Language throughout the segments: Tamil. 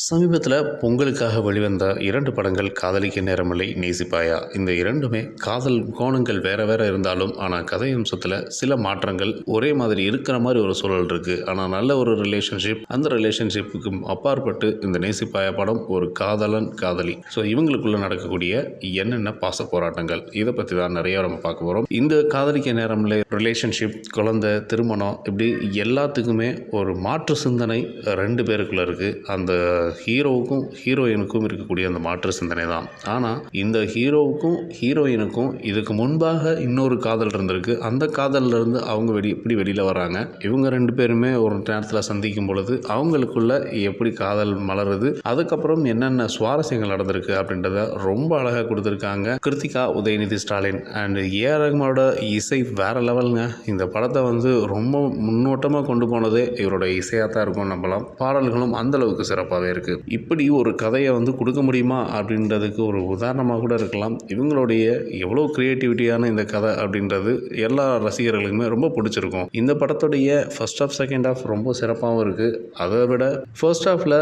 சமீபத்தில் பொங்கலுக்காக வெளிவந்த 2 படங்கள் காதலிக்க நேரமில்லை, நேசிப்பாயா. இந்த இரண்டுமே காதல் கோணங்கள் வேற வேற இருந்தாலும் ஆனால் கதை அம்சத்தில் சில மாற்றங்கள் ஒரே மாதிரி இருக்கிற மாதிரி ஒரு சூழல் இருக்குது. ஆனால் நல்ல ஒரு ரிலேஷன்ஷிப், அந்த ரிலேஷன்ஷிப்புக்கு அப்பாற்பட்டு இந்த நேசிப்பாயா படம் ஒரு காதலன் காதலி, ஸோ இவங்களுக்குள்ள நடக்கக்கூடிய என்னென்ன பாச போராட்டங்கள், இதை பற்றி தான் நிறைய நம்ம பார்க்க போகிறோம். இந்த காதலிக்க நேரமில்லை ரிலேஷன்ஷிப், குழந்தை, திருமணம், இப்படி எல்லாத்துக்குமே ஒரு மாற்று சிந்தனை 2 பேருக்குள்ள இருக்குது. அந்த ஹீரோவுக்கும் ஹீரோயினுக்கும் இருக்கக்கூடிய அந்த மாற்று சிந்தனை தான். ஆனால் இந்த ஹீரோவுக்கும் ஹீரோயினுக்கும் இதுக்கு முன்பாக இன்னொரு காதல் இருந்திருக்கு. அந்த காதலில் இருந்து அவங்க எப்படி வெளியில் வராங்க, இவங்க 2 பேருமே ஒரு நேரத்தில் சந்திக்கும் பொழுது அவங்களுக்குள்ள எப்படி காதல் மலருது, அதுக்கப்புறம் என்னென்ன சுவாரஸ்யங்கள் நடந்திருக்கு அப்படின்றத ரொம்ப அழகாக கொடுத்துருக்காங்க. கிருத்திகா, உதயநிதி ஸ்டாலின் அண்ட் ஏஆர் ரஹ்மானோட இசை வேற லெவலுங்க. இந்த படத்தை ரொம்ப முன்னோட்டமாக கொண்டு போனதே இவரோட இசையாக தான் இருக்கும் நம்பலாம். பாடல்களும் அந்த அளவுக்கு சிறப்பாகவே இருக்குது. இப்படி ஒரு கதையை கொடுக்க முடியுமா அப்படின்றதுக்கு ஒரு உதாரணமாக கூட இருக்கலாம். இவங்களுடைய எவ்வளோ க்ரியேட்டிவிட்டியான இந்த கதை அப்படின்றது எல்லா ரசிகர்களுக்குமே ரொம்ப பிடிச்சிருக்கும். இந்த படத்துடைய ஃபர்ஸ்ட் ஹாஃப், செகண்ட் ஹாஃப் ரொம்ப சிறப்பாகவும் இருக்குது. அதை விட ஃபர்ஸ்ட் ஹாஃபில்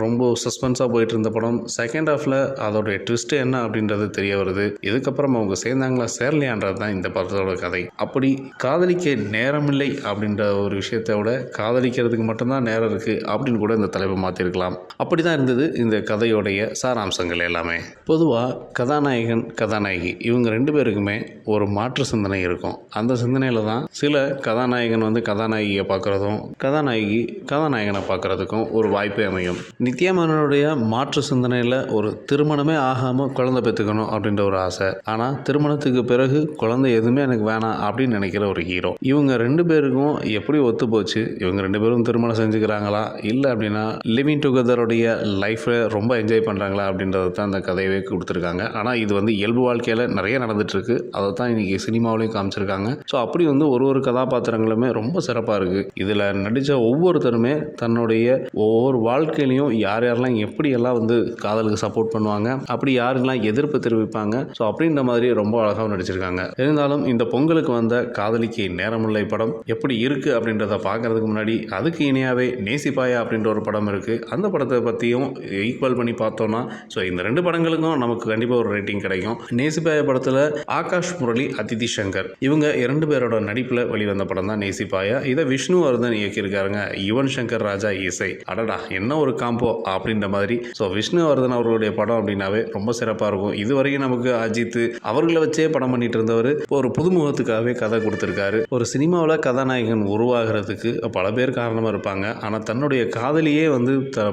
ரொம்ப சஸ்பென்ஸாக போயிட்டு இருந்த படம் செகண்ட் ஹாஃபில் அதோடைய ட்விஸ்ட் என்ன அப்படின்றது தெரிய வருது. இதுக்கப்புறம் அவங்க சேர்ந்தாங்களா சேரலையான்றது தான் இந்த படத்தோட கதை. அப்படி காதலிக்க நேரமில்லை அப்படின்ற ஒரு விஷயத்தை விட காதலிக்கிறதுக்கு மட்டும்தான் நேரம் இருக்குது அப்படின்னு கூட இந்த தலைப்பை மாற்றிருக்கலாம். அப்படி தான் இருந்தது இந்த கதையோடைய சாராம்சங்கள் எல்லாமே. பொதுவாக கதாநாயகன், கதாநாயகி இவங்க 2 பேருக்குமே ஒரு மாற்று சிந்தனை இருக்கும். அந்த சிந்தனையில் தான் சில கதாநாயகன் கதாநாயகியை பார்க்குறதும், கதாநாயகி கதாநாயகனை பார்க்குறதுக்கும் ஒரு வாய்ப்பே அமையும். நித்யா மேனனுடைய மாற்று சிந்தனையில் ஒரு திருமணமே ஆகாமல் குழந்தை பெற்றுக்கணும் அப்படின்ற ஒரு ஆசை. ஆனால் திருமணத்துக்கு பிறகு குழந்தை எதுவுமே எனக்கு வேணாம் அப்படின்னு நினைக்கிற ஒரு ஹீரோ. இவங்க 2 பேருக்கும் எப்படி ஒத்து போச்சு, இவங்க 2 பேரும் திருமணம் செஞ்சுக்கிறாங்களா, இல்லை அப்படின்னா லிவிங் டுகெதருடைய லைஃப்பை ரொம்ப என்ஜாய் பண்ணுறாங்களா அப்படின்றது தான் அந்த கதையவே கொடுத்துருக்காங்க. ஆனால் இது இயல்பு வாழ்க்கையில் நிறைய நடந்துகிட்ருக்கு. அதை தான் இன்றைக்கி சினிமாவிலையும் காமிச்சிருக்காங்க. ஸோ அப்படி ஒரு கதாபாத்திரங்களுமே ரொம்ப சிறப்பாக இருக்குது. இதில் நடித்த ஒவ்வொருத்தருமே தன்னுடைய ஒவ்வொரு வாழ்க்கையிலையும் யார் யாரெல்லாம் எப்படியெல்லாம் காதலுக்கு சப்போர்ட் பண்ணுவாங்க, அப்படி யாருக்கெல்லாம் எதிர்ப்பு தெரிவிப்பாங்க, ஸோ அப்படின்ற மாதிரி ரொம்ப அழகாக நடிச்சிருக்காங்க. இருந்தாலும் இந்த பொங்கலுக்கு வந்த காதலிக்க நேரமில்லை படம் எப்படி இருக்குது அப்படின்றத பார்க்கறதுக்கு முன்னாடி அதுக்கு இணையாகவே நேசிப்பாயா அப்படின்ற ஒரு படம் இருக்குது. அந்த படத்தை பற்றியும் ஈக்குவல் பண்ணி பார்த்தோன்னா ஸோ இந்த 2 படங்களுக்கும் நமக்கு கண்டிப்பாக ஒரு ரேட்டிங் கிடைக்கும். நேசிப்பாயா படத்தில் ஆகாஷ் முரளி, அதிதி சங்கர் இவங்க 2 பேரோட நடிப்பில் வெளிவந்த படம் தான் நேசிப்பாயா. இதை விஷ்ணுவர்தன் இயக்கியிருக்காருங்க. யுவன் சங்கர் ராஜா இசை. அடடா என்ன ஒரு காம்போ அப்படின்ற மாதிரி. ஸோ விஷ்ணுவர்தன் அவர்களுடைய படம் அப்படின்னாவே ரொம்ப சிறப்பாக இருக்கும். இதுவரைக்கும் நமக்கு அஜித் அவர்களை வச்சே படம் பண்ணிட்டு இருந்தவர் ஒரு புதுமுகத்துக்காகவே கதை கொடுத்துருக்காரு. ஒரு சினிமாவில் கதாநாயகன் உருவாகிறதுக்கு பல பேர் காரணமாக இருப்பாங்க. ஆனால் தன்னுடைய காதலியே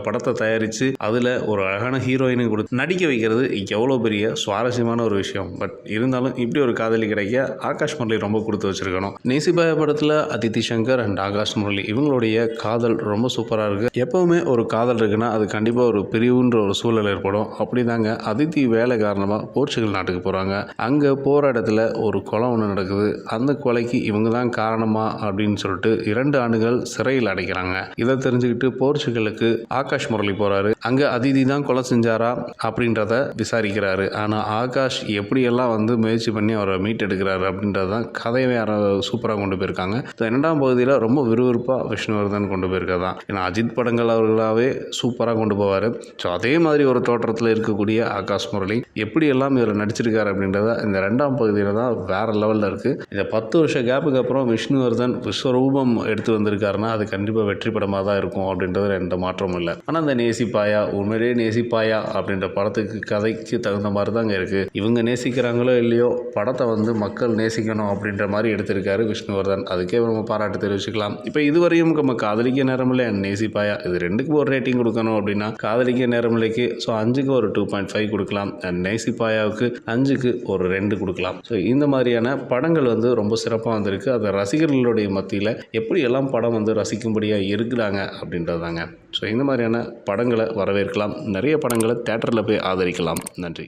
படத்தை தயாரித்து அதில் ஒரு அழகான ஹீரோயினை கொடுத்து நடிக்க வைக்கிறது எவ்வளோ பெரிய சுவாரஸ்யமான ஒரு விஷயம். பட் இருந்தாலும் இப்படி ஒரு காதலி கிடைக்க ஆகாஷ் முரளி ரொம்ப கொடுத்து வச்சிருக்கணும். நேசிபாய படத்தில் அதிதி சங்கர் அண்ட் ஆகாஷ் முரளி இவங்களுடைய காதல் ரொம்ப சூப்பராக இருக்குது. எப்போவுமே ஒரு காதல் இருக்குன்னா அது கண்டிப்பாக ஒரு பிரிவுன்ற ஒரு சூழல் ஏற்படும். அப்படி தாங்க அதிதி வேலை காரணமாக போர்ச்சுகல் நாட்டுக்கு போகிறாங்க. அங்கே போகிற இடத்துல ஒரு கொலை ஒன்று நடக்குது. அந்த கொலைக்கு இவங்க தான் காரணமா அப்படின்னு சொல்லிட்டு 2 ஆண்டுகள் சிறையில் அடைக்கிறாங்க. இதை தெரிஞ்சுக்கிட்டு போர்ச்சுகலுக்கு ஆகாஷ் முரளி போகிறாரு. அங்கே அதிதி தான் கொலை செஞ்சாரா அப்படின்றத விசாரிக்கிறாரு. ஆனால் ஆகாஷ் எப்படியெல்லாம் முயற்சி பண்ணி அவரை மீட்டெடுக்கிறாரு அப்படின்றது தான் கதையை சூப்பராக கொண்டு போயிருக்காங்க. 2ஆம் பகுதியில் ரொம்ப விறுவிறுப்பாக விஷ்ணுவர்தன் கொண்டு போயிருக்கதான். ஏன்னா அஜித் படங்கள் அவர்களாகவே சூப்பராக கொண்டு போவார். ஸோ அதே மாதிரி ஒரு தோற்றத்தில் இருக்கக்கூடிய ஆகாஷ் முரளி எப்படியெல்லாம் இதில் நடிச்சிருக்காரு அப்படின்றத இந்த 2ஆம் பகுதியில் தான் வேற லெவலில் இருக்குது. இந்த 10 வருஷ கேப்புக்கு அப்புறம் விஷ்ணுவர்தன் விஸ்வரூபம் எடுத்து வந்திருக்காருன்னா அது கண்டிப்பாக வெற்றி படமாக தான் இருக்கும் அப்படின்றது எந்த மாற்றமும் இல்லை. ஆனால் இந்த நேசிப்பாயா, உண்மையிலேயே நேசிப்பாயா அப்படின்ற படத்துக்கு கதைக்கு தகுந்த மாதிரி தாங்க இருக்குது. இவங்க நேசிக்கிறாங்களோ இல்லையோ படத்தை மக்கள் நேசிக்கணும் அப்படின்ற மாதிரி எடுத்திருக்காரு விஷ்ணுவர்தன். அதுக்கே நம்ம பாராட்டு தெரிவிச்சுக்கலாம். இப்போ இதுவரையும் நம்ம காதலிக்க நேரமில்லை, நேசிப்பாயா இது 2க்கு ஒரு ரேட்டிங் கொடுக்கணும் அப்படின்னா காதலிக்க நேரமில்லைக்கு ஸோ 5க்கு ஒரு 2.5 கொடுக்கலாம். நேசிப்பாயாவுக்கு 5க்கு ஒரு 2 கொடுக்கலாம். ஸோ இந்த மாதிரியான படங்கள் ரொம்ப சிறப்பாக வந்திருக்கு. அதை ரசிகர்களுடைய மத்தியில் எப்படியெல்லாம் படம் ரசிக்கும்படியாக இருக்கிறாங்க அப்படின்றதாங்க. ஸோ இந்த மாதிரியான படங்களை வரவேற்கலாம். நிறைய படங்களை தியேட்டரில் போய் ஆதரிக்கலாம். நன்றி.